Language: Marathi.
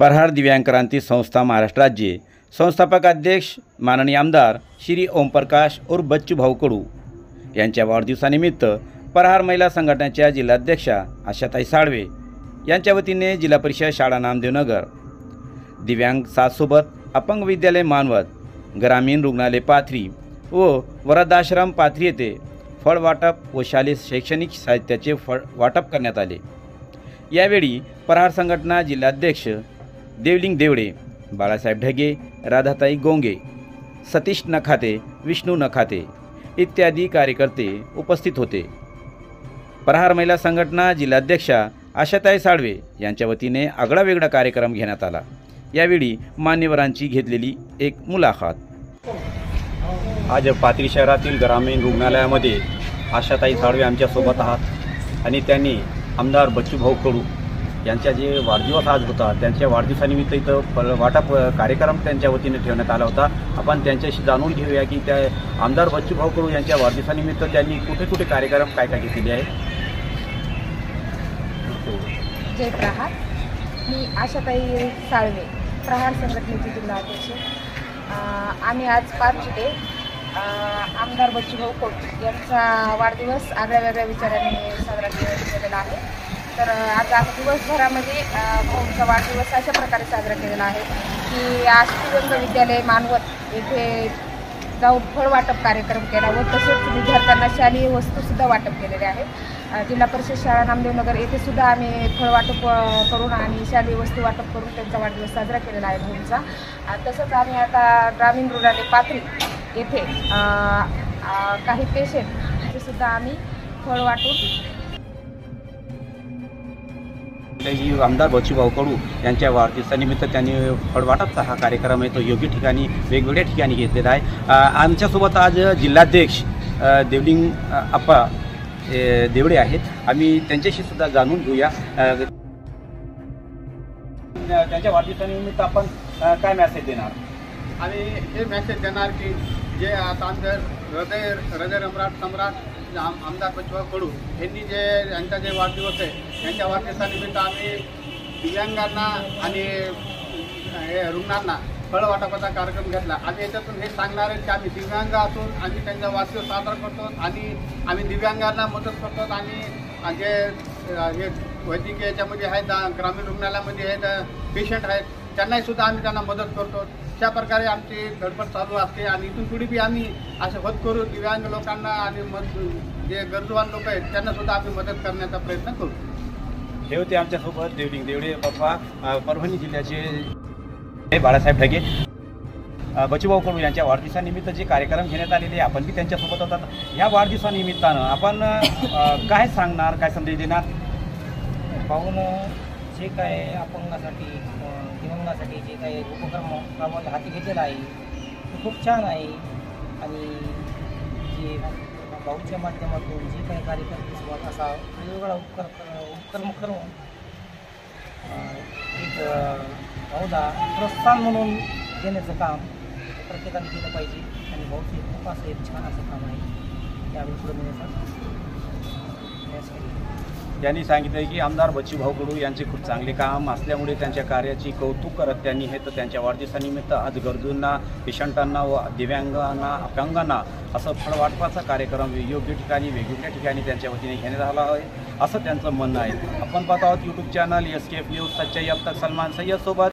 प्रहार दिव्यांग क्रांती संस्था महाराष्ट्र राज्य संस्थापक अध्यक्ष माननीय आमदार श्री ओमप्रकाश उर्फ बच्चू भाऊ कडू यांच्या वाढदिवसानिमित्त प्रहार महिला संघटनेच्या जिल्हाध्यक्षा आशाताई साळवे यांच्या वतीने जिल्हा परिषद शाळा नामदेवनगर, दिव्यांग साथसोबत अपंग विद्यालय मानवत, ग्रामीण रुग्णालय पाथरी व वृद्धाश्रम पाथरी येथे फळ वाटप व शालेय शैक्षणिक साहित्याचे फळ वाटप करण्यात आले। यावेळी प्रहार संघटना जिल्हाध्यक्ष देवलिंग देवडे, बाळासाहेब ढगे, राधाताई गोंगे, सतीश नखाते, विष्णू नखाते इत्यादी कार्यकर्ते उपस्थित होते। प्रहार महिला संघटना जिल्हाध्यक्षा आशाताई साळवे यांच्या वतीने आगळावेगळा कार्यक्रम घेण्यात आला। यावेळी मान्यवरांची घेतलेली एक मुलाखत। आज पाथरी शहरातील ग्रामीण रुग्णालयामध्ये आशाताई साळवे आमच्यासोबत आहात आणि त्यांनी आमदार बच्चू भाऊ कडू यांचा जे वाढदिवस आज होता त्यांच्या वाढदिवसानिमित्त इथं वाटप कार्यक्रम त्यांच्या वतीने ठेवण्यात आला होता। आपण त्यांच्याशी जाणून घेऊया की त्या आमदार बच्चू भाऊ कडू यांच्या वाढदिवसानिमित्त त्यांनी कुठे कुठे कार्यक्रम काय काय घेतलेले आहे। जय प्रहार, मी आशाताई साळवे, प्रहार संघटनेचे जिल्हाध्यक्ष। आम्ही आज 5 जुलै आमदार बच्चू भाऊ कडू यांचा वाढदिवस आगळ्या वेगळ्या विचारांनी साजरा केलेला आहे। तर आज दिवसभरामध्ये भाऊचा वाढदिवस अशा प्रकारे साजरा केलेला आहे की आज दिव्यांग विद्यालय मानवत येथे जाऊन फळ वाटप कार्यक्रम केला व तसेच विद्यार्थ्यांना शालेय वस्तूसुद्धा वाटप केलेले आहेत। जिल्हा परिषद शाळा नामदेवनगर येथे सुद्धा आम्ही फळ वाटप करून आणि शालेय वस्तू वाटप करून त्यांचा वाढदिवस साजरा केलेला आहे भाऊंचा। तसंच आम्ही आता ग्रामीण रुग्णालय पाथरी येथे काही पेशंट सुद्धा आम्ही फळ वाटून आमदार बच्चू भाऊ कडू यांच्या वाढदिवसानिमित्त त्यांनी फळ वाटपचा हा कार्यक्रम आहे तो योग्य ठिकाणी वेगवेगळ्या ठिकाणी घेतलेला आहे। आमच्यासोबत आज जिल्हाध्यक्ष देवलिंग अप्पा देवडे आहेत। आम्ही त्यांच्याशी सुद्धा जाणून घेऊया त्यांच्या वाढदिवसानिमित्त आपण काय मेसेज देणार। आणि हे मेसेज देणार की जे आता आमचे हृदय सम्राट आमदार बच्चू भाऊ कडू यांनी जे यांचा जे वाढदिवस आहे यांच्या वाढदिवसानिमित्त आम्ही दिव्यांगांना आणि रुग्णांना फळ वाटपाचा कार्यक्रम घेतला। आम्ही याच्यातून हे सांगणार आहे की आम्ही दिव्यांग असून आम्ही त्यांचा वाढदिवस साजरा करतो आणि आम्ही दिव्यांगांना मदत करतो आणि जे हे वैद्यकीय याच्यामध्ये आहेत, ग्रामीण रुग्णालयामध्ये आहेत पेशंट आहेत, त्यांनाही सुद्धा आम्ही त्यांना मदत करतो। अशा प्रकारे आमची धडपड चालू असते आणि इथून पुढे बी आम्ही असं होत करू दिव्यांग लोकांना आणि जे गरजूवान लोक आहेत त्यांना सुद्धा आम्ही मदत करण्याचा प्रयत्न करू। हे होते आमच्यासोबत देवलिंग देवडे बाप्पा, परभणी जिल्ह्याचे बाळासाहेब ढगे। बच्चू भाऊ कडू यांच्या वाढदिवसानिमित्त जे कार्यक्रम घेण्यात आलेले आपण बी त्यांच्यासोबत होतात। या वाढदिवसानिमित्तानं आपण काय सांगणार, काय संदेश देणार। पाहून जे काय अपंगासाठी दिव्यांगासाठी जे काही उपक्रम राबवले हाती घेतलेला आहे ते खूप छान आहे आणि जे भाऊच्या माध्यमातून जे काही कार्यक्रम असा वेगवेगळा उपक्रम करून एक भाऊला प्रोत्साहन म्हणून देण्याचं काम प्रत्येकाने केलं पाहिजे आणि भाऊचे खूप असं एक छान असं काम आहे यावेळी पुढे नेण्यासाठी। त्यांनी सांगितलं की आमदार बच्चू भाऊ कडू यांचे खूप चांगले काम असल्यामुळे त्यांच्या कार्याची कौतुक करत त्यांनी हे तर त्यांच्या वाढदिवसानिमित्त आज गरजूंना, पेशंटांना व दिव्यांगांना, अपंगांना असं फळ वाटपाचा कार्यक्रम योग्य ठिकाणी वेगवेगळ्या ठिकाणी त्यांच्या वतीने घेण्यात आला आहे असं त्यांचं म्हणणं आहे। आपण पाहत आहोत यूट्यूब चॅनल SKF न्यूज, सच्चाई अब तक सलमान सय्यद सोबत।